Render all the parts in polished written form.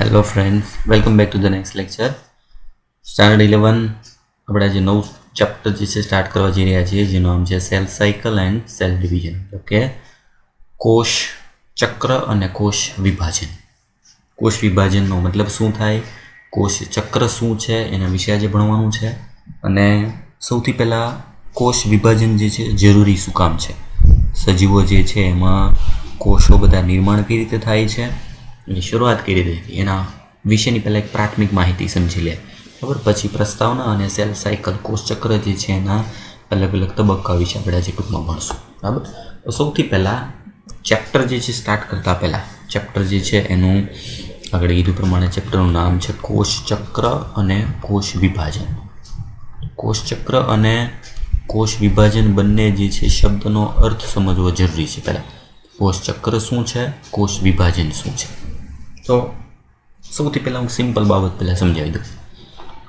Hello friends, welcome back to the next lecture. Standard 11 આપણે આજે નવું ચેપ્ટર જે છે સ્ટાર્ટ કરવા જઈ રહ્યા છીએ, જેનું નામ છે cell cycle and cell division. Okay, કોષ ચક્ર અને કોષ વિભાજન. કોષ વિભાજનનો મતલબ શું થાય, કોષ ચક્ર શું છે, એના વિશે આજે ભણવાનું છે. અને સૌથી પહેલાં કોષ વિભાજન જે છે જરૂરી શું કામ છે, સજીવો જે છે એમાં કોષો બધા નિર્માણ કઈ રીતે થાય છે, એની શરૂઆત કરી હતી, એના વિશેની પહેલાં એક પ્રાથમિક માહિતી સમજી લે. બરાબર, પછી પ્રસ્તાવના અને સેલ સાયકલ કોષ ચક્ર જે છે એના અલગ અલગ તબક્કા વિશે આપણે આજે ટૂંકમાં ભણશું. બરાબર, તો સૌથી પહેલાં ચેપ્ટર જે છે સ્ટાર્ટ કરતાં પહેલાં ચેપ્ટર જે છે એનું આગળ કીધું પ્રમાણે ચેપ્ટરનું નામ છે કોષ ચક્ર અને કોષ વિભાજન. કોષ ચક્ર અને કોષ વિભાજન બંને જે છે શબ્દનો અર્થ સમજવો જરૂરી છે. પહેલાં કોષ ચક્ર શું છે, કોષ વિભાજન શું છે. તો સૌથી પહેલાં હું સિમ્પલ બાબત પહેલાં સમજાવી દઉં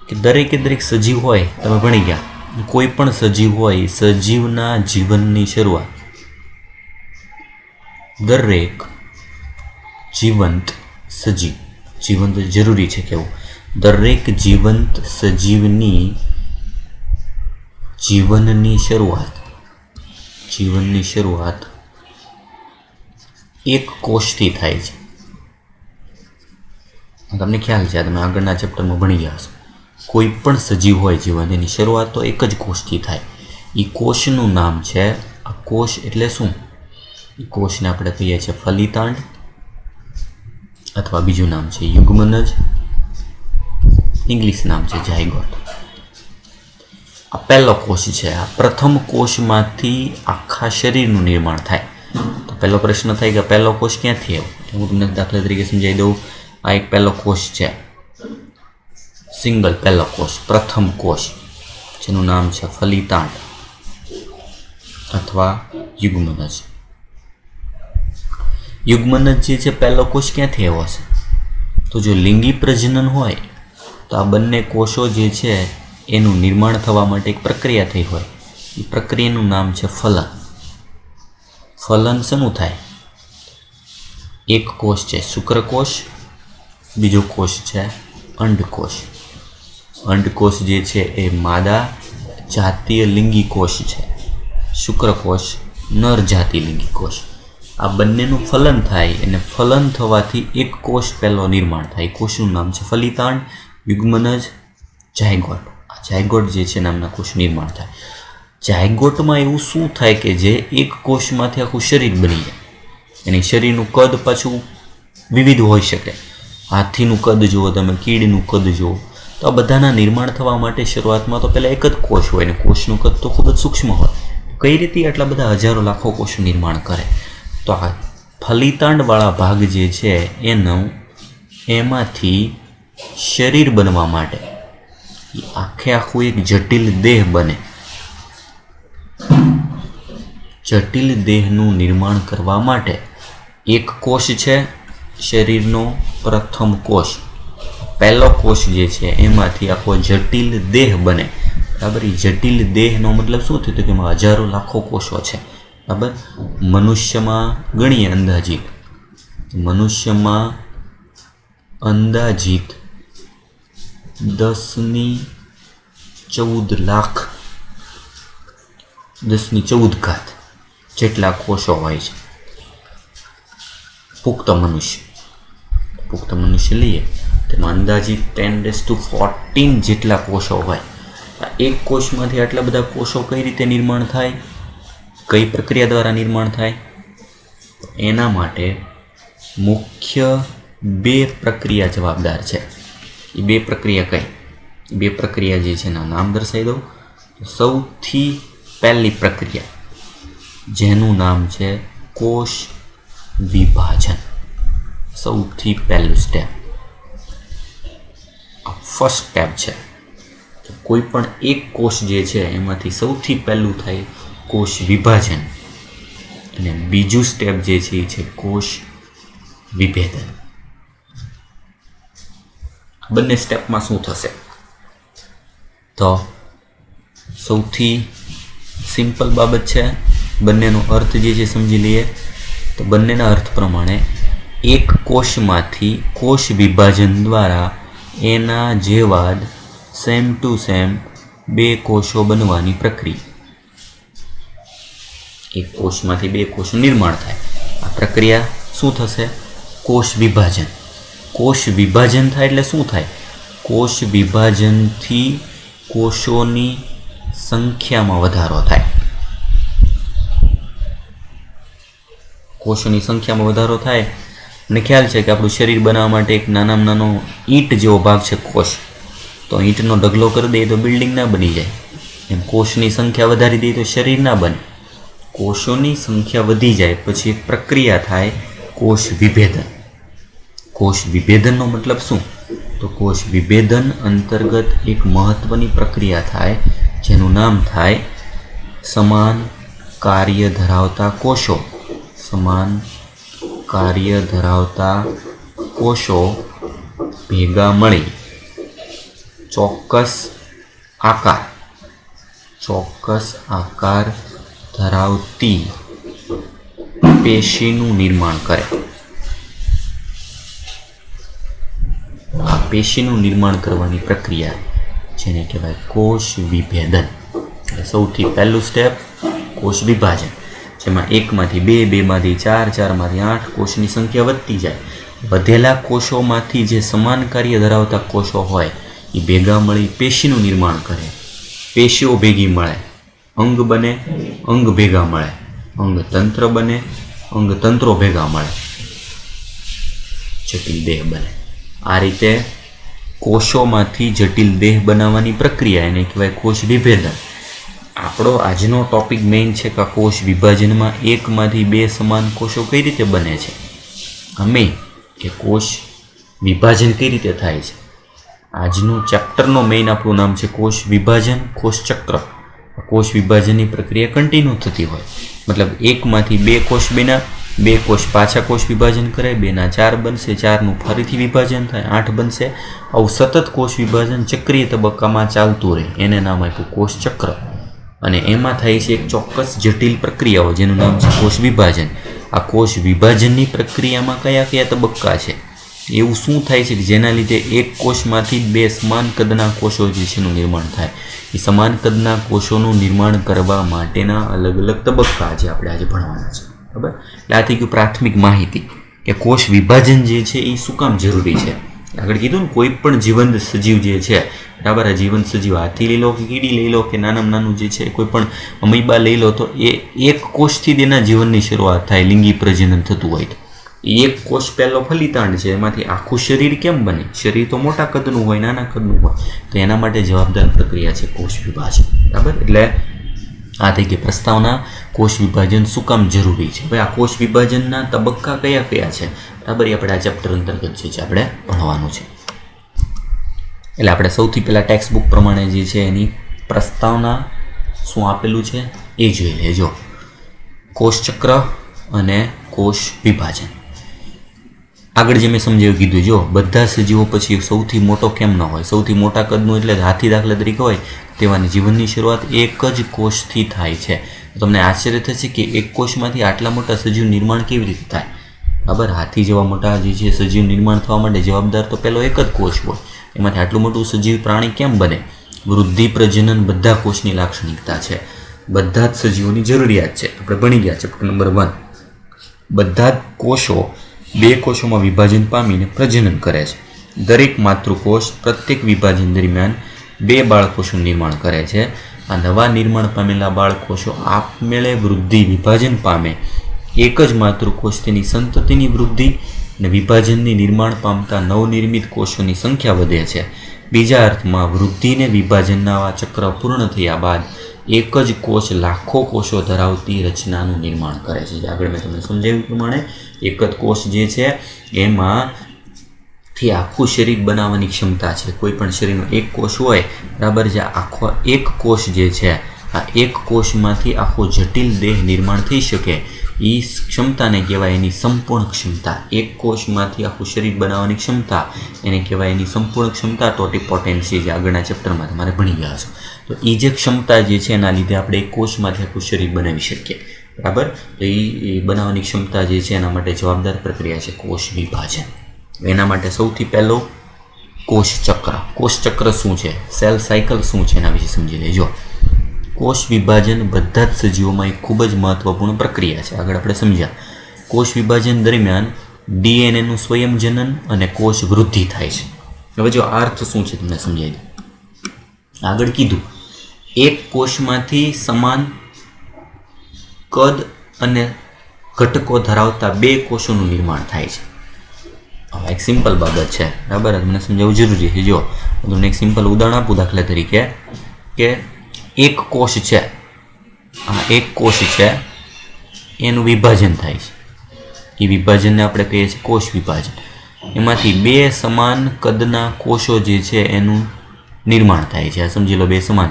કે દરેક સજીવ હોય, તમે ભણી ગયા, કોઈ પણ સજીવ હોય, સજીવના જીવનની શરૂઆત દરેક જીવંત સજીવ, જીવંત જરૂરી છે કેવું, દરેક જીવંત સજીવની જીવનની શરૂઆત એક કોષથી થાય છે. તમને ખ્યાલ છે, તમે આગળના ચેપ્ટરમાં ભણી ગયા હશો. કોઈ પણ સજીવ હોય જીવન, એની શરૂઆત તો એક જ કોષથી થાય. એ કોષનું નામ છે, આ કોષ એટલે શું, એ કોષને આપણે કહીએ છીએ ફલિતાંડ, અથવા બીજું નામ છે યુગ્મનજ, ઇંગ્લિશ નામ છે ઝાયગોટ. આ પહેલો કોષ છે. આ પ્રથમ કોષમાંથી આખા શરીરનું નિર્માણ થાય. તો પહેલો પ્રશ્ન થાય કે પહેલો કોષ ક્યાંથી આવ્યો? હું તમને દાખલા તરીકે સમજાવી દઉં. આ એક પહેલો કોષ છે, સિંગલ પહેલો કોષ, પ્રથમ કોષ, જેનું નામ છે ફલિતાંડ અથવા યુગ્મનજ. યુગ્મનજ જે છે પહેલો કોષ ક્યાંથી આવ્યો છે? તો જો લિંગી પ્રજનન હોય તો આ બંને કોષો જે છે એનું નિર્માણ થવા માટે એક પ્રક્રિયા થઈ હોય, એ પ્રક્રિયાનું નામ છે ફલન. ફલન શેનું થાય? એક કોષ છે શુક્રકોષ, બીજો કોષ છે અંડકોષ. અંડકોષ જે છે એ માદા જાતીય લિંગી કોષ છે, શુક્રકોષ નર જાતિ લિંગી કોષ. આ બંનેનું ફલન થાય અને ફલન થવાથી એક કોષ પહેલો નિર્માણ થાય. કોષનું નામ છે ફલિતાંડ, યુગ્મનજ, ઝાયગોટ. આ ઝાયગોટ જે છે નામના કોષ નિર્માણ થાય. ઝાયગોટમાં એવું શું થાય કે જે એક કોષમાંથી આખું શરીર બની જાય. એની શરીરનું કદ પાછું વિવિધ હોઈ શકે. હાથીનું કદ જુઓ તમે, કીડીનું કદ જુઓ, તો આ બધાના નિર્માણ થવા માટે શરૂઆતમાં તો પહેલાં એક જ કોષ હોય, અને કોષનું કદ તો ખૂબ જ સૂક્ષ્મ હોય. કઈ રીતે આટલા બધા હજારો લાખો કોષ નિર્માણ કરે? તો આ ફલિતાંડવાળા ભાગ જે છે એમાંથી શરીર બનવા માટે આખું એક જટિલ દેહ બને. જટિલ દેહનું નિર્માણ કરવા માટે એક કોષ છે શરીરનો પ્રથમ કોષ, પહેલો કોષ જે છે એમાંથી આખો જટિલ દેહ બને. બરાબર, એ જટિલ દેહનો મતલબ શું થયું? તો કે એમાં હજારો લાખો કોષો છે. બરાબર, મનુષ્યમાં ગણીએ મનુષ્યમાં અંદાજિત 1014 જેટલા કોષો હોય છે. પુખ્ત મનુષ્ય લઈએ તેમાં અંદાજિત 1014 જેટલા કોષો હોય. એક કોષમાંથી આટલા બધા કોષો કઈ રીતે નિર્માણ થાય, કઈ પ્રક્રિયા દ્વારા નિર્માણ થાય? એના માટે મુખ્ય 2 પ્રક્રિયા જવાબદાર છે. એ 2 પ્રક્રિયા કઈ? એ 2 પ્રક્રિયા જે છે એના નામ દર્શાવી દઉં. સૌથી પહેલી પ્રક્રિયા જેનું નામ છે કોષ વિભાજન. સૌથી પહેલું સ્ટેપ, ફર્સ્ટ સ્ટેપ છે. કોઈ પણ એક કોષ જે છે એમાંથી સૌથી પહેલું થાય કોષ વિભાજન, અને બીજું સ્ટેપ જે છે એ છે કોષ વિભેદન. બંને સ્ટેપમાં શું થશે? તો સૌથી સિમ્પલ બાબત છે, બંનેનો અર્થ જે છે સમજી લઈએ. તો બંનેના અર્થ પ્રમાણે એક કોષમાંથી કોષ વિભાજન દ્વારા એના જેવા જ સેમ ટુ સેમ બે કોષો બનવાની પ્રક્રિયા. એક કોષમાંથી બે કોષનું નિર્માણ થાય. આ પ્રક્રિયા શું થશે? કોષ વિભાજન. કોષ વિભાજન થાય એટલે શું થાય? કોષ વિભાજનથી કોષોની સંખ્યામાં વધારો થાય. કોષોની સંખ્યામાં વધારો થાય અને ખ્યાલ છે કે આપણું શરીર બનાવવા માટે એક નાનામાં નાનો ઈંટ જેવો ભાગ છે કોષ. તો ઈંટનો ઢગલો કરી દઈએ તો બિલ્ડિંગ ના બની જાય. એમ કોષની સંખ્યા વધારી દઈએ તો શરીર ના બને. કોષોની સંખ્યા વધી જાય પછી એક પ્રક્રિયા થાય કોષ વિભેદન. કોષ વિભેદનનો મતલબ શું? તો કોષ વિભેદન અંતર્ગત એક મહત્વની પ્રક્રિયા થાય જેનું નામ થાય સમાન કાર્ય ધરાવતા કોષો. સમાન કાર્ય ધરાવતા કોષો ભેગા મળી ચોક્કસ આકાર ધરાવતી પેશીનું નિર્માણ કરે. આ પેશીનું નિર્માણ કરવાની પ્રક્રિયા જેને કહેવાય કોષ વિભેદન. સૌથી પહેલું સ્ટેપ કોષ વિભાજન, જેમાં એકમાંથી બે, બેમાંથી ચાર, ચારમાંથી 8 કોષની સંખ્યા વધતી જાય. વધેલા કોષોમાંથી જે સમાન કાર્ય ધરાવતા કોષો હોય એ ભેગા મળી પેશીનું નિર્માણ કરે. પેશીઓ ભેગી મળે, અંગ બને, અંગ ભેગા મળે, અંગતંત્ર બને, અંગતંત્રો ભેગા મળે, જટિલ દેહ બને. આ રીતે કોષોમાંથી જટિલ દેહ બનાવવાની પ્રક્રિયા એને કહેવાય કોષ વિભેદન. આપણો આજનો ટોપિક મેઇન છે કે કોષ વિભાજનમાં એકમાંથી બે સમાન કોષો કઈ રીતે બને છે. અમે કે કોષ વિભાજન કઈ રીતે થાય છે. આજનું ચેપ્ટરનો મેઇન આપણું નામ છે કોષ વિભાજન, કોષ ચક્ર. કોષ વિભાજનની પ્રક્રિયા કન્ટિન્યુ થતી હોય, મતલબ એકમાંથી બે કોષ બન્યા, બે કોષ પાછા કોષ વિભાજન કરે, 2 ના 4 બનશે, 4નું ફરીથી વિભાજન થાય, 8 બનશે. આવું સતત કોષ વિભાજન ચક્રીય તબક્કામાં ચાલતું રહે એને નામ આપ્યું કોષ ચક્ર. અને એમાં થાય છે એક ચોક્કસ જટિલ પ્રક્રિયાઓ જેનું નામ છે કોષ વિભાજન. આ કોષ વિભાજનની પ્રક્રિયામાં કયા કયા તબક્કા છે, એવું શું થાય છે કે જેના લીધે એક કોષમાંથી બે સમાન કદના કોષો જે છે એનું નિર્માણ થાય. એ સમાન કદના કોષોનું નિર્માણ કરવા માટેના અલગ અલગ તબક્કા આજે આપણે આજે ભણવાના છે. બરાબર? એટલે આ થઈ ગયું પ્રાથમિક માહિતી કે કોષ વિભાજન જે છે એ શું કામ જરૂરી છે. આગળ કીધું ને કોઈ પણ જીવંત સજીવ જે છે, બરાબર, આ જીવંત સજીવ હાથી લઈ લો કે કીડી લઈ લો કે નાનામાં નાનું જે છે કોઈ પણ અમીબા લઈ લો, તો એ એક કોષથી તેના જીવનની શરૂઆત થાય. લિંગી પ્રજનન થતું હોય તો એક કોષ પહેલો ફલિતાંડ છે, એમાંથી આખું શરીર કેમ બને? શરીર તો મોટા કદનું હોય, નાના કદનું હોય, તો એના માટે જવાબદાર પ્રક્રિયા છે કોષ વિભાજન. બરાબર? એટલે આ થઈ ગઈ પ્રસ્તાવના કોષ વિભાજન શું કામ જરૂરી છે. ભાઈ આ કોષ વિભાજનના તબક્કા કયા કયા છે, બરાબર, એ આપણે આ ચેપ્ટર અંતર્ગત જે છે આપણે ભણવાનું છે. એટલે આપણે સૌથી પહેલાં ટેક્સ્ટ બુક પ્રમાણે જે છે એની પ્રસ્તાવના શું આપેલું છે એ જોઈ લેજો. કોષ ચક્ર અને કોષ વિભાજન. આગળ જે મેં સમજાવ્યું કીધું, જો બધા સજીવો પછી સૌથી મોટો કેમ ન હોય, સૌથી મોટા કદનું એટલે હાથી દાખલા તરીકે હોય તેવાની જીવનની શરૂઆત એક જ કોષથી થાય છે. તમને આશ્ચર્ય થશે કે એક કોષમાંથી આટલા મોટા સજીવ નિર્માણ કેવી રીતે થાય. બરાબર? હાથી જેવા મોટા જે છે સજીવ નિર્માણ થવા માટે જવાબદાર તો પહેલો એક જ કોષ હોય. એમાંથી આટલું મોટું સજીવ પ્રાણી કેમ બને? વૃદ્ધિ, પ્રજનન બધા કોષની લાક્ષણિકતા છે, બધા જ સજીવોની જરૂરિયાત છે. આપણે ભણી ગયા ચેપ્ટર નંબર 1. બધા જ કોષો બે કોષોમાં વિભાજન પામીને પ્રજનન કરે છે. દરેક માતૃકોષ પ્રત્યેક વિભાજન દરમિયાન 2 બાળકોષનું નિર્માણ કરે છે. આ નવા નિર્માણ પામેલા બાળકોષો આપમેળે વૃદ્ધિ, વિભાજન પામે. એક જ માતૃકોષ તેની સંતતિની વૃદ્ધિ અને વિભાજનની નિર્માણ પામતા નવનિર્મિત કોષોની સંખ્યા વધે છે. બીજા અર્થમાં વૃદ્ધિને વિભાજનના આ ચક્ર પૂર્ણ થયા બાદ એક જ કોષ લાખો કોષો ધરાવતી રચનાનું નિર્માણ કરે છે. આગળ મેં તમને સમજાવ્યું પ્રમાણે એક જ કોષ જે છે એમાંથી આખું શરીર બનાવવાની ક્ષમતા છે. કોઈ પણ શરીરનો એક કોષ હોય, બરાબર, જે આખો એક કોષ જે છે આ એક કોષમાંથી આખો જટિલ દેહ નિર્માણ થઈ શકે એ ક્ષમતાને કહેવાય એની સંપૂર્ણ ક્ષમતા. એક કોષમાંથી આખું શરીર બનાવવાની ક્ષમતા એને કહેવાય એની સંપૂર્ણ ક્ષમતા, ટોટીપોટેન્સી, જે આગળના ચેપ્ટરમાં તમારે ભણી ગયા છો. તો એ જે ક્ષમતા જે છે એના લીધે આપણે એક કોષમાંથી આખું શરીર બનાવી શકીએ. બરાબર. તો એ બનાવવાની ક્ષમતા જે છે એના માટે જવાબદાર પ્રક્રિયા છે કોષ વિભાજન. એના માટે સૌથી પહેલો કોષચક્ર. કોષચક્ર શું છે, સેલ સાયકલ શું છે, એના વિશે સમજી લેજો. કોષ વિભાજન બધા જ સજીવોમાં એક ખૂબ જ મહત્વપૂર્ણ પ્રક્રિયા છે. આગળ આપણે સમજ્યા કોષ વિભાજન દરમિયાન ડીએનએનું સ્વયંજનન અને કોષ વૃદ્ધિ થાય છે. હવે જો અર્થ શું છે તમને સમજાવી દઉં. આગળ કીધું એક કોષમાંથી સમાન કદ અને ઘટકો ધરાવતા બે કોષોનું નિર્માણ થાય છે. હવે એક સિમ્પલ બાબત છે, બરાબર, તમને સમજાવવું જરૂરી છે. જો તમને એક સિમ્પલ ઉદાહરણ આપું, દાખલા તરીકે કે એક કોષ છે, આ એક કોષ છે, એનું વિભાજન થાય છે. એ વિભાજનને આપણે કહીએ છીએ કોષ વિભાજન. એમાંથી બે સમાન કદના કોષો જે છે એનું નિર્માણ થાય છે. આ સમજી લો, બે સમાન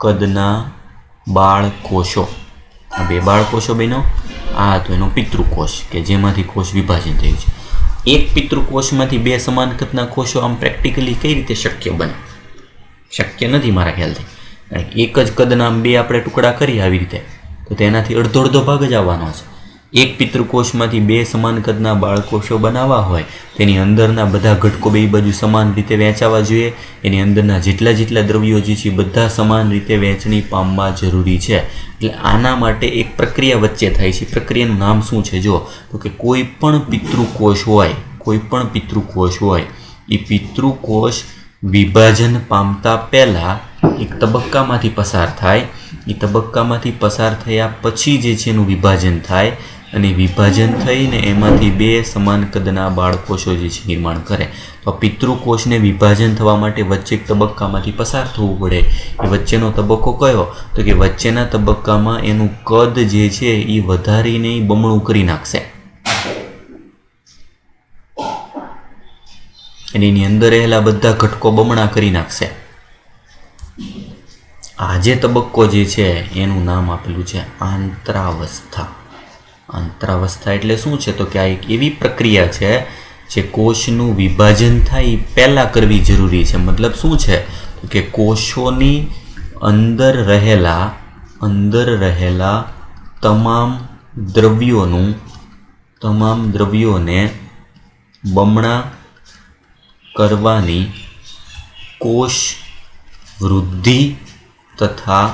કદના બાળકોષો. આ બે બાળકોષો બન્યો. આ તો એનો પિતૃકોષ કે જેમાંથી કોષ વિભાજન થયું છે. એક પિતૃકોષમાંથી બે સમાન કદના કોષો આમ પ્રેક્ટિકલી કઈ રીતે શક્ય બને? શક્ય નથી મારા ખ્યાલથી. એક જ કદના બે આપણે ટુકડા કરીએ આવી રીતે તો તેનાથી અડધો ભાગ જ આવવાનો છે. એક પિતૃકોષમાંથી બે સમાન કદના બાળકોષો બનાવવા હોય તેની અંદરના બધા ઘટકો બે બાજુ સમાન રીતે વહેંચાવા જોઈએ. એની અંદરના જેટલા દ્રવ્યો જે છે બધા સમાન રીતે વહેંચણી પામવા જરૂરી છે. એટલે આના માટે એક પ્રક્રિયા વચ્ચે થાય છે. પ્રક્રિયાનું નામ શું છે? જો તો કે કોઈ પણ પિતૃકોષ હોય એ પિતૃકોષ વિભાજન પામતા પહેલાં એક તબક્કામાંથી પસાર થાય. એ તબક્કામાંથી પસાર થયા પછી જે છે એનું વિભાજન થાય અને વિભાજન થઈને એમાંથી બે સમાન કદના બાળકોષો જે છે નિર્માણ કરે. તો પિતૃકોષને વિભાજન થવા માટે વચ્ચે એક તબક્કામાંથી પસાર થવું પડે. એ વચ્ચેનો તબક્કો કયો? તો કે વચ્ચેના તબક્કામાં એનું કદ જે છે એ વધારીને બમણું કરી નાખશે. અને એની અંદર રહેલા બધા ઘટકો બમણા કરી નાખશે. આ જે તબક્કો જે છે એનું નામ આપેલું છે આંતરાવસ્થા. આંતરાવસ્થા એટલે શું છે? તો કે આ એક એવી પ્રક્રિયા છે જે કોષનું વિભાજન થાય પહેલાં કરવી જરૂરી છે. મતલબ શું છે? તો કે કોષોની અંદર રહેલા તમામ દ્રવ્યોને બમણા કરવાની કોષ વૃદ્ધિ તથા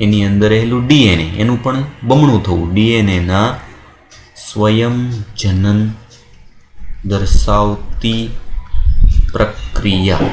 એની અંદર રહેલું ડીએનએ એનું પણ બમણું થવું, ડીએનએના સ્વયંજનન દર્શાવતી પ્રક્રિયા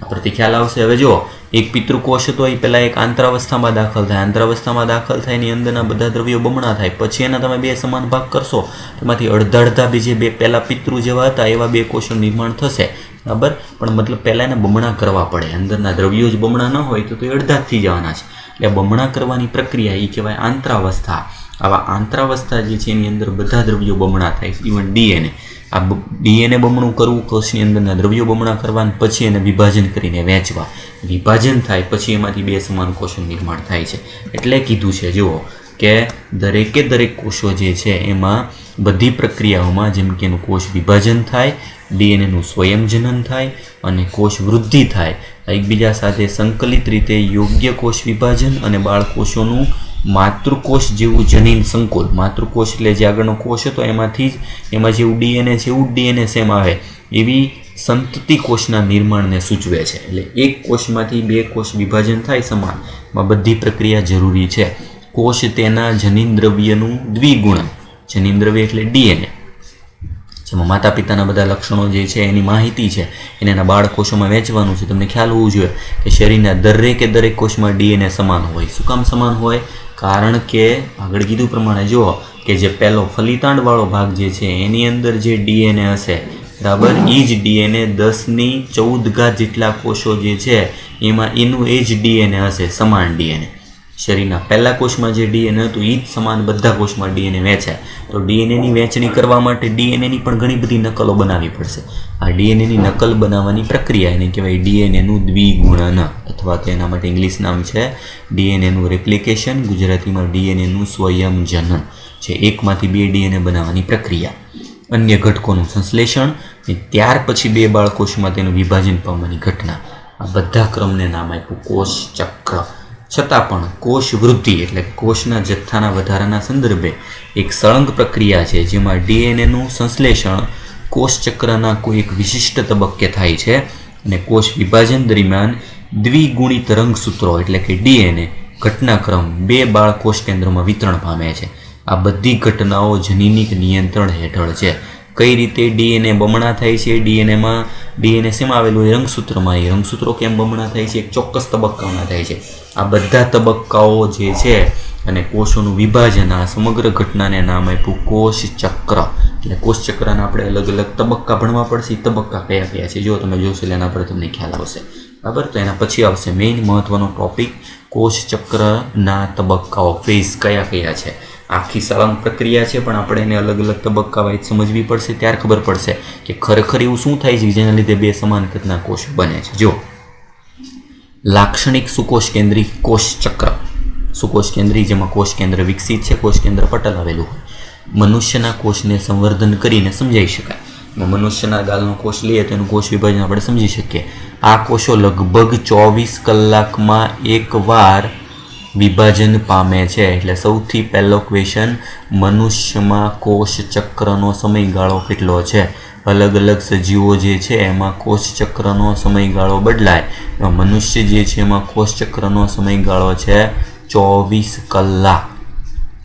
પરથી ખ્યાલ આવશે. હવે જો એક પિતૃકોષ હતો એ પહેલાં એક આંતરાવસ્થામાં દાખલ થાય. આંતરાવસ્થામાં દાખલ થાય એની અંદરના બધા દ્રવ્યો બમણા થાય. પછી એના તમે બે સમાન ભાગ કરશો, તેમાંથી અડધા બીજે બે પહેલાં પિતૃ જેવા હતા એવા બે કોષોનું નિર્માણ થશે. બરાબર, પણ મતલબ પહેલાં એને બમણા કરવા પડે. અંદરના દ્રવ્યો જ બમણા ન હોય તો એ અડધા જ થઈ જવાના છે. એટલે બમણા કરવાની પ્રક્રિયા એ કહેવાય આંતરાવસ્થા. આવા આંતરાવસ્થા જે છે એની અંદર બધા દ્રવ્યો બમણા થાય છે. ઇવન ડીએનએ, આ ડીએનએ બમણું કરવું, કોષની અંદરના દ્રવ્યો બમણા કરવાને પછી એને વિભાજન કરીને વહેંચવા. વિભાજન થાય પછી એમાંથી બે સમાન કોષોનું નિર્માણ થાય છે. એટલે કીધું છે જુઓ કે દરેક કોષો જે છે એમાં બધી પ્રક્રિયાઓમાં જેમ કે એનું કોષ વિભાજન થાય, ડીએનએનું સ્વયંજનન થાય અને કોષ વૃદ્ધિ થાય, એકબીજા સાથે સંકલિત રીતે યોગ્ય કોષ વિભાજન અને બાળકોષોનું માતૃકોષ જેવું જનીન સંકુલ. માતૃકોષ એટલે જે આગળનો કોષ હતો એમાં જેવું ડીએનએ છે એવું જ ડીએનએ સેમ આવે એવી સંતતિ કોષના નિર્માણને સૂચવે છે. એટલે એક કોષમાંથી બે કોષ વિભાજન થાય સમાનમાં બધી પ્રક્રિયા જરૂરી છે. કોષ તેના જનીન દ્રવ્યનું દ્વિગુણન, જનીન દ્રવ્ય એટલે ડીએનએ, જેમાં માતા પિતાના બધા લક્ષણો જે છે એની માહિતી છે એને એના બાળકોષોમાં વહેંચવાનું છે. તમને ખ્યાલ હોવું જોઈએ કે શરીરના દરેક કોષમાં ડીએનએ સમાન હોય. શું કામ સમાન હોય? કારણ કે આગળ કીધું પ્રમાણે જુઓ કે જે પહેલો ફલિતાંડવાળો ભાગ જે છે એની અંદર જે ડીએનએ હશે, બરાબર, એ જ ડીએનએ 10⁻14 જેટલા કોષો જે છે એમાં એનું એ જ ડીએનએ હશે, સમાન ડીએનએ. શરીરના પહેલા કોષમાં જે ડીએનએ હતું એ જ સમાન બધા કોષમાં ડીએનએ વહેંચાય. તો ડીએનએની વહેંચણી કરવા માટે ડીએનએની પણ ઘણી બધી નકલો બનાવવી પડશે. આ ડીએનએની નકલ બનાવવાની પ્રક્રિયા એને કહેવાય ડીએનએનું દ્વિગુણન, અથવા તો એના માટે ઇંગ્લિશ નામ છે ડીએનએનું રેપ્લિકેશન, ગુજરાતીમાં ડીએનએનું સ્વયંજનન છે. એકમાંથી બે ડીએનએ બનાવવાની પ્રક્રિયા, અન્ય ઘટકોનું સંશ્લેષણ, ત્યાર પછી બે બાળકોષમાં તેનું વિભાજન પામવાની ઘટના. આ બધા ક્રમને નામ આપ્યું કોષ ચક્ર. છતાં પણ કોષ વૃદ્ધિ એટલે કે કોષના જથ્થાના વધારાના સંદર્ભે એક સળંગ પ્રક્રિયા છે, જેમાં ડીએનએનું સંશ્લેષણ કોષચક્રના કોઈ એક વિશિષ્ટ તબક્કે થાય છે અને કોષ વિભાજન દરમિયાન દ્વિગુણિત રંગસૂત્રો એટલે કે ડીએનએ ઘટનાક્રમ 2 બાળ કોષ કેન્દ્રોમાં વિતરણ પામે છે. આ બધી ઘટનાઓ જનીનિક નિયંત્રણ હેઠળ છે. કઈ રીતે ડીએનએ બમણા થાય છે? ડીએનએ શેમાં આવેલું હોય? રંગસૂત્રમાં. એ રંગસૂત્રો કેમ બમણા થાય છે? એક ચોક્કસ તબક્કામાં થાય છે. આ બધા તબક્કાઓ જે છે અને કોષોનું વિભાજન, આ સમગ્ર ઘટનાને નામ આપ્યું કોષ ચક્ર. એટલે કોષ ચક્રના આપણે અલગ અલગ તબક્કા ભણવા પડશે. એ તબક્કા કયા કયા છે જો તમે જોશો એટલે એના પર તમને ખ્યાલ આવશે. બરાબર? તો એના પછી આવશે મેઇન મહત્વનો ટોપિક, કોષ ચક્રના તબક્કાઓ, ફેઝ કયા કયા છે. આખી સળંગ પ્રક્રિયા છે પણ આપણે એને અલગ અલગ તબક્કા વાઇઝ સમજવી પડશે. ત્યારે ખબર પડશે કે ખરેખર એવું શું થાય છે જેના લીધે 2 સમાન કદના કોષ બને છે. જો લાક્ષણિક સુકોષ કેન્દ્રી કોષ ચક્ર. સુકોષ કેન્દ્રી જેમાં કોષ કેન્દ્ર વિકસિત છે, કોષ કેન્દ્ર પટલ આવેલું હોય. મનુષ્યના કોષને સંવર્ધન કરીને સમજાઈ શકાય. મનુષ્યના ગાલનો કોષ લઈએ તો એનું કોષ વિભાજન આપણે સમજી શકીએ. આ કોષો લગભગ 24 કલાકમાં એકવાર વિભાજન પામે છે. એટલે સૌથી પહેલો ક્વેશ્ચન, મનુષ્યમાં કોષ ચક્રનો સમયગાળો કેટલો છે? અલગ અલગ સજીવો જે છે એમાં કોષ ચક્રનો સમયગાળો બદલાય. મનુષ્ય જે છે એમાં કોષ ચક્રનો સમયગાળો છે 24 કલાક,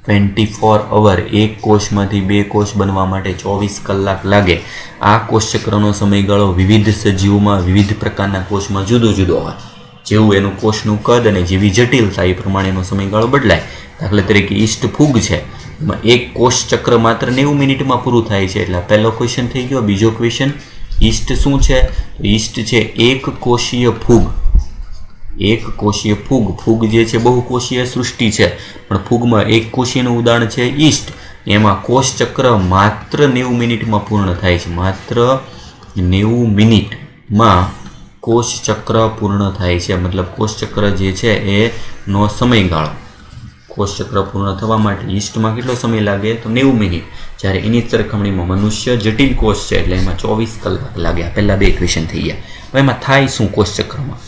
24 અવર. એક કોષમાંથી 2 કોષ બનવા માટે 24 કલાક લાગે. આ કોષ ચક્રનો સમયગાળો વિવિધ સજીવોમાં, વિવિધ પ્રકારના કોષમાં જુદો જુદો હોય. જેવું એનું કોષનું કદ અને જેવી જટિલતા એ પ્રમાણેનો સમયગાળો બદલાય. દાખલા તરીકે ઈસ્ટ ફૂગ છે, એમાં એક કોષ ચક્ર માત્ર 90 મિનિટમાં પૂરું થાય છે. એટલે પહેલો ક્વેશ્ચન થઈ ગયો. બીજો ક્વેશ્ચન, ઈસ્ટ શું છે? ઈસ્ટ છે એક કોષીય ફૂગ. એક કોષીય ફૂગ. ફૂગ જે છે બહુકોષીય સૃષ્ટિ છે, પણ ફૂગમાં એક કોષીયનું ઉદાહરણ છે ઈસ્ટ. એમાં કોષ ચક્ર માત્ર 90 મિનિટમાં પૂર્ણ થાય છે. માત્ર 90 મિનિટમાં કોષ ચક્ર પૂર્ણ થાય છે. મતલબ કોષ ચક્ર જે છે એનો સમયગાળો, કોષ ચક્ર પૂર્ણ થવા માટે ઈસ્ટમાં કેટલો સમય લાગે? તો 90 મિનિટ. જ્યારે એની સરખામણીમાં મનુષ્ય જટિલ કોષ છે એટલે એમાં 24 કલાક લાગે. આ પહેલા 2 ક્વેશ્ચન થઈ ગયા. હવે એમાં થાય શું? કોષ ચક્રમાં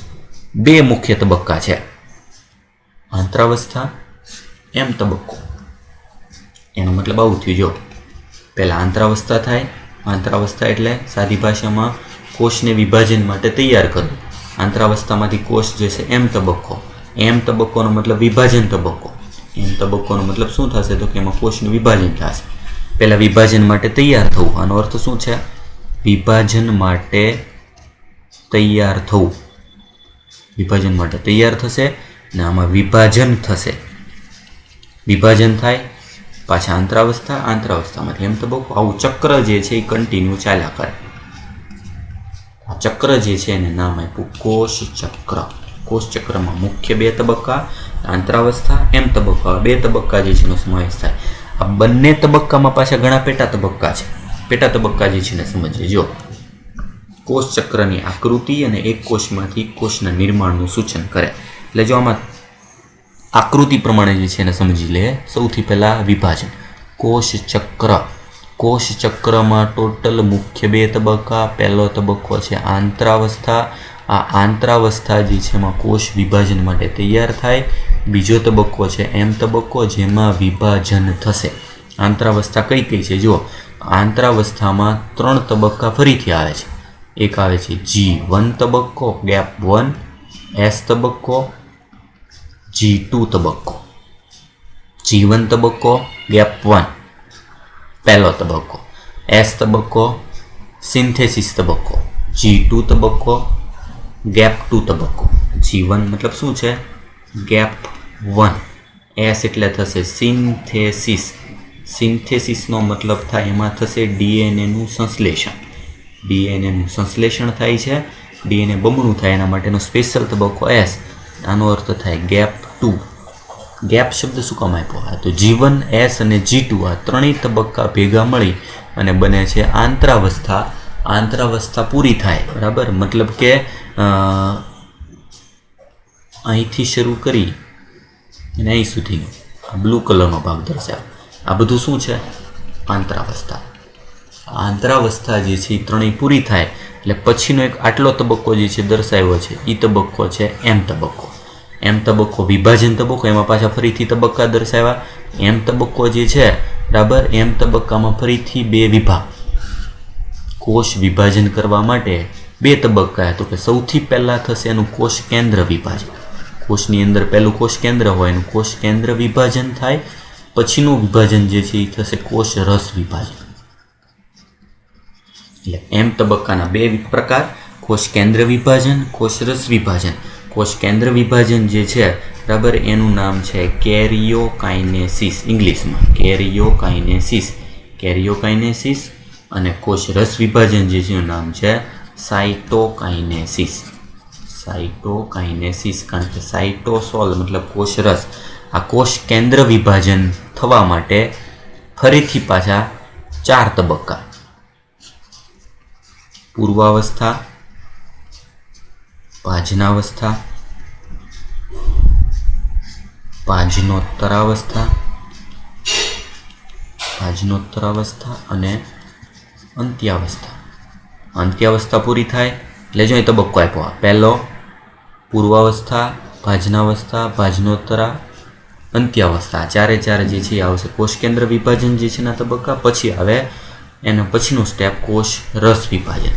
2 મુખ્ય તબક્કા છે, આંતરાવસ્થા, એમ તબક્કો. એનો મતલબ આવું થયું. જો પહેલાં આંતરાવસ્થા થાય. આંતરાવસ્થા એટલે સાદી ભાષામાં કોષને વિભાજન માટે તૈયાર કરવું. આંતરાવસ્થામાંથી કોષ જે છે એમ તબક્કો. એમ તબક્કોનો મતલબ વિભાજન તબક્કો. એમ તબક્કોનો મતલબ શું થશે? તો કે એમાં કોષનું વિભાજન થશે. પહેલાં વિભાજન માટે તૈયાર થવું. આનો અર્થ શું છે? વિભાજન માટે તૈયાર થવું. વિભાજન માટે તૈયાર થશે અને આમાં વિભાજન થશે. વિભાજન થાય, પાછા આંતરાવસ્થા, આંતરાવસ્થામાંથી એમ તબક્કો. આવું ચક્ર જે છે એ કન્ટિન્યુ ચાલ્યા કરે. આ ચક્ર જે છે એને નામ આપ્યું કોષ ચક્ર. કોષ ચક્રમાં મુખ્ય 2 તબક્કા, આંતરાવસ્થા, એમ તબક્કા. 2 તબક્કા જે છે એનો સમાવેશ થાય. આ બંને તબક્કામાં પાછા ઘણા પેટા તબક્કા છે. પેટા તબક્કા જે છે એને સમજીએ. જો કોષ ચક્રની આકૃતિ અને એક કોષમાંથી કોષના નિર્માણનું સૂચન કરે. એટલે જો આમાં આકૃતિ પ્રમાણે જે છે એને સમજી લે. સૌથી પહેલાં વિભાજન. કોષ ચક્ર. કોષ ચક્રમાં ટોટલ મુખ્ય 2 તબક્કા. પહેલો તબક્કો છે આંતરાવસ્થા. આ આંતરાવસ્થા જે છે એમાં કોષ વિભાજન માટે તૈયાર થાય. બીજો તબક્કો છે એમ તબક્કો, જેમાં વિભાજન થશે. આંતરાવસ્થા કઈ કઈ છે? જો આંતરાવસ્થામાં 3 તબક્કા ફરીથી આવે છે. એક આવે છે G1 તબક્કો, ગેપ 1, S તબક્કો, G2 તબક્કો. G1 તબક્કો, ગેપ 1 પહેલો તબક્કો. S તબક્કો, સિન્થેસિસ તબક્કો. G2 તબક્કો, ગેપ 2 તબક્કો. G1 મતલબ શું છે? ગેપ 1. S એટલે થશે સિન્થેસિસ. સિન્થેસિસનો મતલબ થાય એમાં થશે ડીએનએનું સંશ્લેષણ. ડીએનએનું સંશ્લેષણ થાય છે. ડીએનએ બમણું થાય એના માટેનો સ્પેશિયલ તબક્કો S. આનો અર્થ થાય ગેપ 2. ગેપ શબ્દ શું કામ આપ્યો? તો G1, S અને G2 આ 3 તબક્કા ભેગા મળી અને બને છે આંતરાવસ્થા. આંતરાવસ્થા પૂરી થાય, બરાબર? મતલબ કે અહીંથી શરૂ કરી અને અહીં સુધીનો આ બ્લુ કલરનો ભાગ દર્શાવે. આ બધું શું છે? આંતરાવસ્થા. આંતરાવસ્થા જે છે એ 3 પૂરી થાય એટલે પછીનો એક આટલો તબક્કો જે છે દર્શાવ્યો છે એ તબક્કો છે એમ તબક્કો. એમ તબક્કો વિભાજન તબક્કો, એમાં પાછા ફરીથી તબક્કા દર્શાવ્યા. એમ તબક્કો જે છે બરાબર, એમ તબક્કામાં ફરીથી બે વિભાગ. કોષ વિભાજન કરવા માટે બે તબક્કા, તો કે સૌથી પહેલાં થશે એનું કોષ કેન્દ્ર વિભાજન. કોષની અંદર પહેલું કોષ કેન્દ્ર હોય એનું કોષ કેન્દ્ર વિભાજન થાય. પછીનું વિભાજન જે છે એ થશે કોષ રસ વિભાજન. એટલે એમ તબક્કાના બે પ્રકાર, કોષ કેન્દ્ર વિભાજન, કોષ રસ વિભાજન. કોષ કેન્દ્ર વિભાજન જે છે બરાબર, એનું નામ છે કેરિયોકાઇનેસિસ, ઇંગ્લિશમાં કેરિયોકાઇનેસિસ, કેરિયોકાઇનેસિસ. અને કોષ રસ વિભાજન જે છે એનું નામ છે સાઇટોકાઇનેસિસ, સાઇટોકાઇનેસિસ. કારણ કે સાઇટોસોલ મતલબ કોષ રસ. આ કોષ કેન્દ્ર વિભાજન થવા માટે ફરીથી પાછા 4 તબક્કા: પૂર્વાવસ્થા, ભાજનાવસ્થા, ભાજનોત્તરાવસ્થા, ભાજનોત્તરાવસ્થા અને અંત્યાવસ્થા. અંત્યાવસ્થા પૂરી થાય એટલે જો એ તબક્કો આપ્યો. પહેલો પૂર્વાવસ્થા, ભાજનાવસ્થા, ભાજનોત્તરા, અંત્યાવસ્થા. ચારે ચાર જે છે એ આવશે કોષ કેન્દ્ર વિભાજન જે છે એના તબક્કા. પછી આવે એના પછીનું સ્ટેપ કોષ રસ વિભાજન.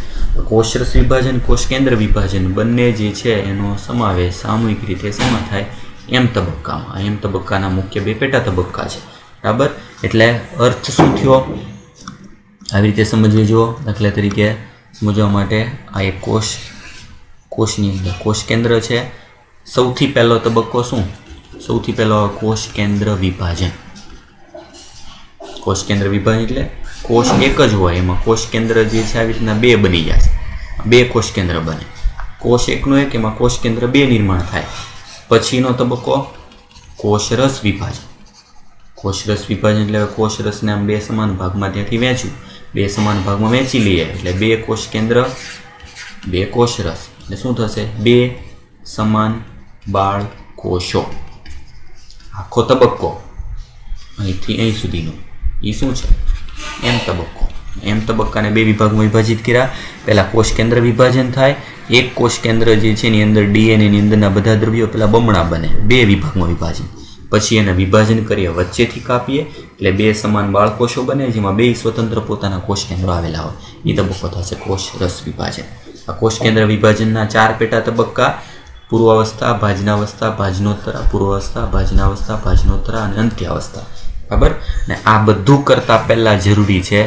કોષ રસ વિભાજન, કોષ કેન્દ્ર વિભાજન બંને જે છે એનો સમાવેશ સામૂહિક રીતે શેમાં થાય? એમ તબક્કામાં. એમ તબક્કાના મુખ્ય બે પેટા તબક્કા છે બરાબર. એટલે અર્થ શું થયો આવી રીતે સમજવી જુઓ. દાખલા તરીકે સમજવા માટે આ એક કોષની અંદર કોષ કેન્દ્ર છે. સૌથી પહેલો તબક્કો શું? સૌથી પહેલો કોષ કેન્દ્ર વિભાજન. કોષ કેન્દ્ર વિભાજન એટલે કોષ એક જ હોય, એમાં કોષ કેન્દ્ર જે છે આવી રીતના બે બની જશે, બે કોષ કેન્દ્ર બને. કોષ એકનું એક, એમાં કોષ કેન્દ્ર બે નિર્માણ થાય. પછીનો તબક્કો કોષ રસ વિભાજન. કોષ રસ વિભાજન એટલે કોષ રસને આમ બે સમાન ભાગમાં ત્યાંથી વહેંચ્યું, બે સમાન ભાગમાં વહેંચી લઈએ એટલે બે કોષ કેન્દ્ર, બે કોષ રસ. એટલે શું થશે? બે સમાન બાળ કોષો. આખો તબક્કો અહીંથી અહીં સુધીનો એ શું છે? એમ તબક્કો. એમ તબક્કાને બે વિભાગમાં વિભાજિત કર્યા. પહેલાં કોષ કેન્દ્ર વિભાજન થાય. એક કોષ કેન્દ્ર જે છે એની અંદર ડીએનએની અંદરના બધા દ્રવ્યો પેલા બમણા બને, બે વિભાગમાં વિભાજન. પછી એને વિભાજન કરીએ, વચ્ચેથી કાપીએ એટલે બે સમાન બાળકોષો બને, જેમાં બે સ્વતંત્ર પોતાના કોષ કેન્દ્રો આવેલા હોય. એ તબક્કો થશે કોષ રસ વિભાજન. આ કોષ કેન્દ્ર વિભાજનના 4 પેટા તબક્કા: પૂર્વાવસ્થા, ભાજનાવસ્થા, ભાજનોત્તરા, પૂર્વાવસ્થા, ભાજનાવસ્થા, ભાજનોત્તરા અને અંત્યાવસ્થા. બરાબર. ને આ બધું કરતાં પહેલાં જરૂરી છે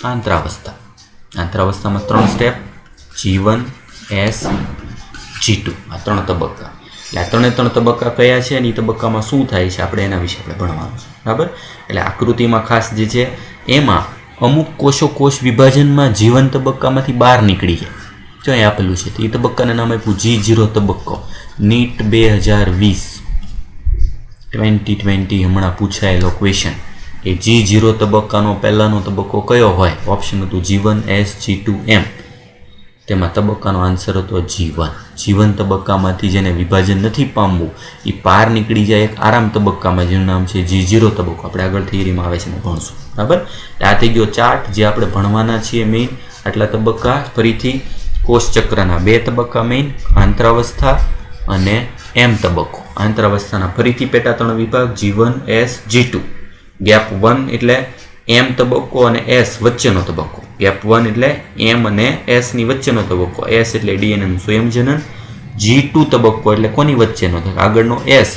આંતરાવસ્થા. આંતરાવસ્થામાં 3 સ્ટેપ: G1, S, G2. આ 3 તબક્કા. એટલે આ 3 તબક્કા કયા છે અને એ તબક્કામાં શું થાય છે આપણે એના વિશે આપણે ભણવાનું છે. બરાબર. એટલે આકૃતિમાં ખાસ જે છે એમાં અમુક કોષો કોષ વિભાજનમાં જીવન તબક્કામાંથી બહાર નીકળી જાય. જો અહીં આપેલું છે તો એ તબક્કાનું નામ આપ્યું G0 તબક્કો. નીટ 2020 હમણાં પૂછાયેલો ક્વેશ્ચન કે G0 તબક્કાનો પહેલાનો તબક્કો કયો હોય? ઓપ્શન હતું G1, S, G2, M. તેમાં તબક્કાનો આન્સર હતો G1. જીવન તબક્કામાંથી જેને વિભાજન નથી પામવું એ પાર નીકળી જાય એક આરામ તબક્કામાં, જેનું નામ છે G0 તબક્કો. આપણે આગળ થિયરીમાં આવે છે ને ભણશું. બરાબર. આ થઈ ગયો ચાર્ટ જે આપણે ભણવાના છીએ મેઇન. આટલા તબક્કા. ફરીથી કોષ ચક્રના 2 તબક્કા મેઇન: આંતરાવસ્થા અને એમ તબક્કો. આંતરાવસ્થાના ફરીથી પેટા 3 વિભાગ: G1, S, G2. ગેપ 1 એટલે એમ તબક્કો અને S વચ્ચેનો તબક્કો. ગેપ 1 એટલે એમ અને S ની વચ્ચેનો તબક્કો. S એટલે ડીએનએનું સ્વયંજનન. G2 તબક્કો એટલે કોની વચ્ચેનો? આગળનો S,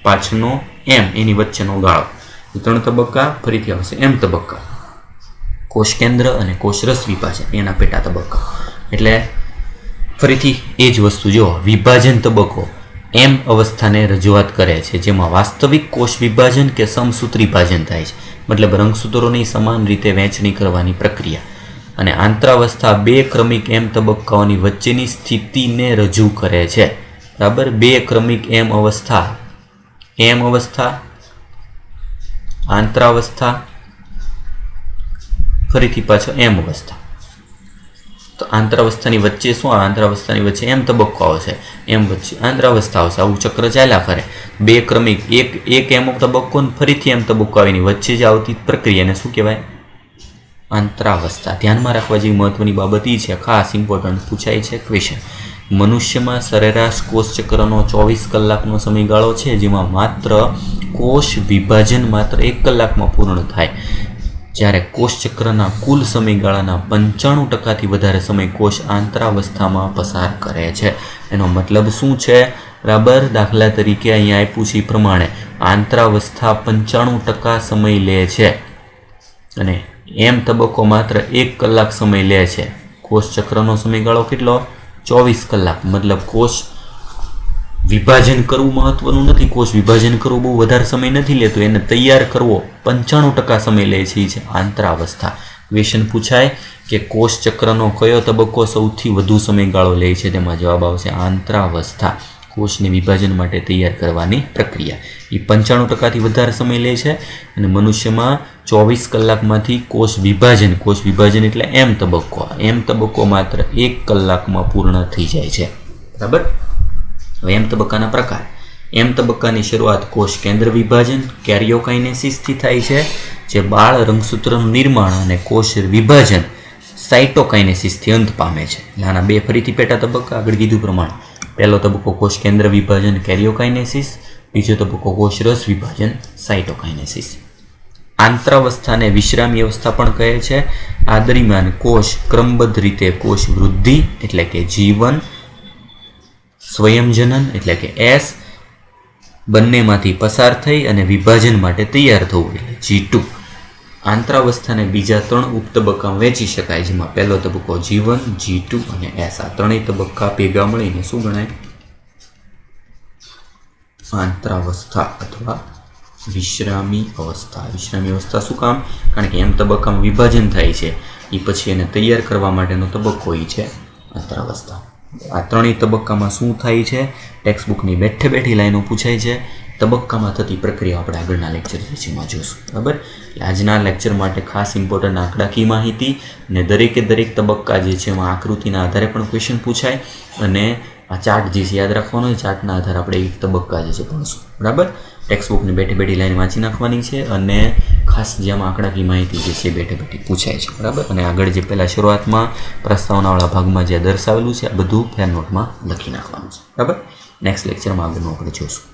પાછળનો M, એની વચ્ચેનો ગાળો. 3 તબક્કા. ફરીથી આવશે એમ તબક્કા. કોષ કેન્દ્ર અને કોષ રસ વિભાજન એના પેટા તબક્કા. એટલે ફરીથી એ જ વસ્તુ જો વિભાજન તબક્કો એમ અવસ્થાને રજૂઆત કરે છે, જેમાં વાસ્તવિક કોષ વિભાજન કે સમસૂત્રી વિભાજન થાય છે, મતલબ રંગસૂત્રોની સમાન રીતે વહેંચણી કરવાની પ્રક્રિયા. અને આંતરાવસ્થા 2 ક્રમિક એમ તબક્કાઓની વચ્ચેની સ્થિતિને રજૂ કરે છે. બરાબર. 2 ક્રમિક એમ અવસ્થા, આંતરાવસ્થા, ફરીથી પાછો એમ અવસ્થા. તો આંતરાવસ્થાની વચ્ચે શું આવે? આંતરાવસ્થાની વચ્ચે એમ તબક્કો આવશે, એમ વચ્ચે આંતરાવસ્થા આવશે. આવું ચક્ર ચાલ્યા કરે. 2 ક્રમિક એક એમ તબક્કો ને ફરીથી એમ તબક્કો આવીને વચ્ચે જ આવતી પ્રક્રિયાને શું કહેવાય? આંતરાવસ્થા. ધ્યાનમાં રાખવા જેવી મહત્વની બાબત એ છે, ખાસ ઇમ્પોર્ટન્ટ પૂછાય છે ક્વેશ્ચન, મનુષ્યમાં સરેરાશ કોષચક્રનો 24 કલાકનો સમયગાળો છે, જેમાં માત્ર કોષ વિભાજન માત્ર 1 કલાકમાં પૂર્ણ થાય, જ્યારે કોષચક્રના કુલ સમયગાળાના 95%થી વધારે સમય કોષ આંતરાવસ્થામાં પસાર કરે છે. એનો મતલબ શું છે? બરાબર, દાખલા તરીકે અહીંયા આપ્યું છે એ પ્રમાણે આંતરાવસ્થા 95% સમય લે છે અને એમ તબક્કો માત્ર 1 કલાક સમય લે છે. કોષચક્રનો સમયગાળો કેટલો? 24 કલાક. મતલબ કોષ વિભાજન કરવું મહત્વનું નથી. કોષ વિભાજન કરવું બહુ વધારે સમય નથી લેતો, એને તૈયાર કરવો 95% સમય લે છે, એ છે આંતરાવસ્થા. ક્વેશ્ચન પૂછાય કે કોષચક્રનો કયો તબક્કો સૌથી વધુ સમયગાળો લે છે? તેમાં જવાબ આવશે આંતરાવસ્થા. કોષને વિભાજન માટે તૈયાર કરવાની પ્રક્રિયા એ 95%થી વધારે સમય લે છે અને મનુષ્યમાં 24 કલાકમાંથી કોષ વિભાજન એટલે એમ તબક્કો માત્ર 1 કલાકમાં પૂર્ણ થઈ જાય છે. બરાબર. હવે એમ તબક્કાના પ્રકાર. એમ તબક્કાની શરૂઆત કોષ કેન્દ્ર વિભાજન કેરિયોકાઇનેસિસથી થાય છે, જે બાળ રંગસૂત્રનું નિર્માણ અને કોષ વિભાજન સાઇટોકાઇનેસિસથી અંત પામે છે. આના બે ફરીથી પેટા તબક્કા આગળ કીધું પ્રમાણે. પહેલો તબક્કો કોષ કેન્દ્ર વિભાજન કેરિયોકાઇનેસિસ, બીજો તબક્કો કોષ રસ વિભાજન સાઇટોકાઇનેસિસ. આંતરાવસ્થાને વિશ્રામી અવસ્થા પણ કહે છે. આ દરમિયાન કોષ ક્રમબદ્ધ રીતે કોષ વૃદ્ધિ એટલે કે G1, સ્વયંજનન એટલે કે S બંનેમાંથી પસાર થઈ અને વિભાજન માટે તૈયાર થવું એટલે G2. આંતરાવસ્થાને બીજા 3 ઉપતબક્કામાં વહેંચી શકાય, જેમાં પહેલો તબક્કો G1, G2 અને S. આ ત્રણેય તબક્કા ભેગા મળીને શું ગણાય? આંતરાવસ્થા અથવા વિશ્રામી અવસ્થા. વિશ્રામી અવસ્થા શું કામ? કારણ કે એમ તબક્કામાં વિભાજન થાય છે, એ પછી એને તૈયાર કરવા માટેનો તબક્કો એ છે આંતરાવસ્થા. આ ત્રણેય તબક્કામાં શું થાય છે? ટેક્સ્ટ બુકની બેઠી લાઈનો પૂછાય છે. તબક્કામાં થતી પ્રક્રિયા આપણે આગળના લેક્ચર જેમાં જોશું. બરાબર. એટલે આજના લેક્ચર માટે ખાસ ઇમ્પોર્ટન્ટ આંકડાકીય માહિતી અને દરેક તબક્કા જે છે એમાં આકૃતિના આધારે પણ ક્વેશ્ચન પૂછાય અને આ ચાર્ટ જે છે યાદ રાખવાનો હોય. ચાર્ટના આધારે આપણે એક તબક્કા જે છે ભણશું. બરાબર. ટેક્સ્ટ બુકની બેઠી લાઈન વાંચી નાખવાની છે અને ખાસ જેમાં આંકડાકીય માહિતી જે છે બેઠી પૂછાય છે. બરાબર. અને આગળ જે પહેલાં શરૂઆતમાં પ્રસ્તાવનાવાળા ભાગમાં જે દર્શાવેલું છે આ બધું ફેર નોટમાં લખી નાખવાનું છે. બરાબર. નેક્સ્ટ લેક્ચરમાં આગળનું આપણે જોશું.